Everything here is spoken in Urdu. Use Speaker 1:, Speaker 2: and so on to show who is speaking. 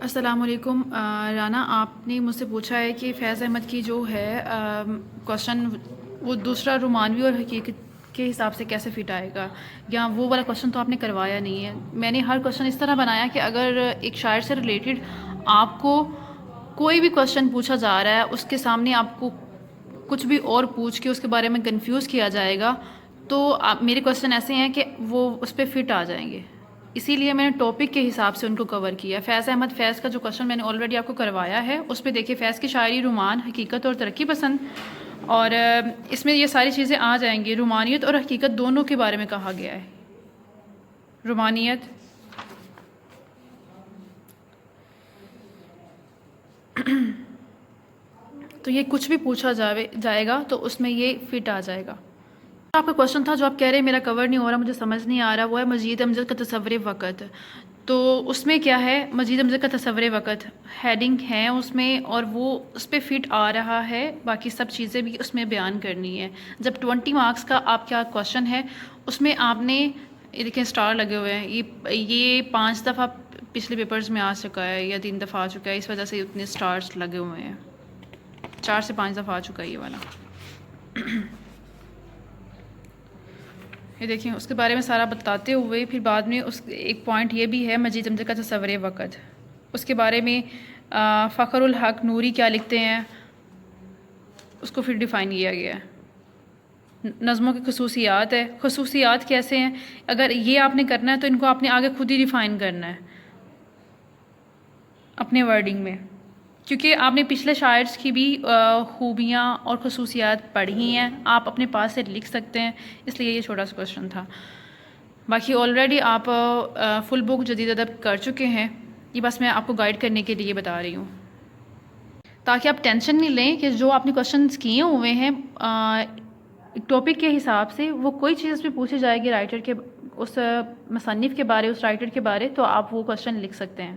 Speaker 1: السلام علیکم رانا، آپ نے مجھ سے پوچھا ہے کہ فیض احمد کی جو ہے کوشچن وہ دوسرا رومانوی اور حقیقت کے حساب سے کیسے فٹ آئے گا، یا وہ والا کوشچن تو آپ نے کروایا نہیں ہے۔ میں نے ہر کوشچن اس طرح بنایا کہ اگر ایک شاعر سے ریلیٹڈ آپ کو کوئی بھی کوشچن پوچھا جا رہا ہے، اس کے سامنے آپ کو کچھ بھی اور پوچھ کے اس کے بارے میں کنفیوز کیا جائے گا، تو میرے کوشچن ایسے ہیں کہ وہ اس پہ فٹ آ جائیں گے۔ اسی لیے میں نے ٹاپک کے حساب سے ان کو کور کیا۔ فیض احمد فیض کا جو کوشچن میں نے آلریڈی آپ کو کروایا ہے، اس پہ دیکھیے فیض کی شاعری رومان، حقیقت اور ترقی پسند، اور اس میں یہ ساری چیزیں آ جائیں گی۔ رومانیت اور حقیقت دونوں کے بارے میں کہا گیا ہے۔ رومانیت تو یہ کچھ بھی پوچھا جائے گا تو اس میں یہ فٹ آ جائے گا۔ آپ کا کوشچن تھا جو آپ کہہ رہے ہیں میرا کور نہیں ہو رہا، مجھے سمجھ نہیں آ رہا، وہ ہے مجید امجد کا تصور وقت۔ تو اس میں کیا ہے، مجید امجد کا تصور وقت ہیڈنگ ہے اس میں، اور وہ اس پہ فٹ آ رہا ہے، باقی سب چیزیں بھی اس میں بیان کرنی ہے۔ جب 20 مارکس کا آپ کیا کوشچن ہے، اس میں آپ نے یہ دیکھیں اسٹار لگے ہوئے ہیں، یہ 5 دفعہ پچھلے پیپرز میں آ چکا ہے یا 3 دفعہ آ چکا ہے، اس وجہ سے اتنے اسٹارز لگے ہوئے ہیں، 4 سے 5 دفعہ آ چکا ہے یہ والا۔ یہ دیکھیں اس کے بارے میں سارا بتاتے ہوئے پھر بعد میں اس ایک پوائنٹ یہ بھی ہے مجید امجد کا تصور وقت، اس کے بارے میں فخر الحق نوری کیا لکھتے ہیں، اس کو پھر ڈیفائن کیا گیا ہے۔ نظموں کی خصوصیات ہے، خصوصیات کیسے ہیں، اگر یہ آپ نے کرنا ہے تو ان کو آپ نے آگے خود ہی ڈیفائن کرنا ہے اپنے ورڈنگ میں، کیونکہ آپ نے پچھلے شاعرز کی بھی خوبیاں اور خصوصیات پڑھی ہیں، آپ اپنے پاس سے لکھ سکتے ہیں، اس لیے یہ چھوٹا سا کوشچن تھا۔ باقی آلریڈی آپ فل بک جدید ادب کر چکے ہیں، یہ بس میں آپ کو گائیڈ کرنے کے لیے بتا رہی ہوں، تاکہ آپ ٹینشن نہیں لیں کہ جو آپ نے کوشچنس کیے ہوئے ہیں ٹاپک کے حساب سے، وہ کوئی چیز بھی پوچھی جائے گی رائٹر کے، اس مصنف کے بارے، اس رائٹر کے بارے، تو آپ وہ کوشچن لکھ سکتے ہیں۔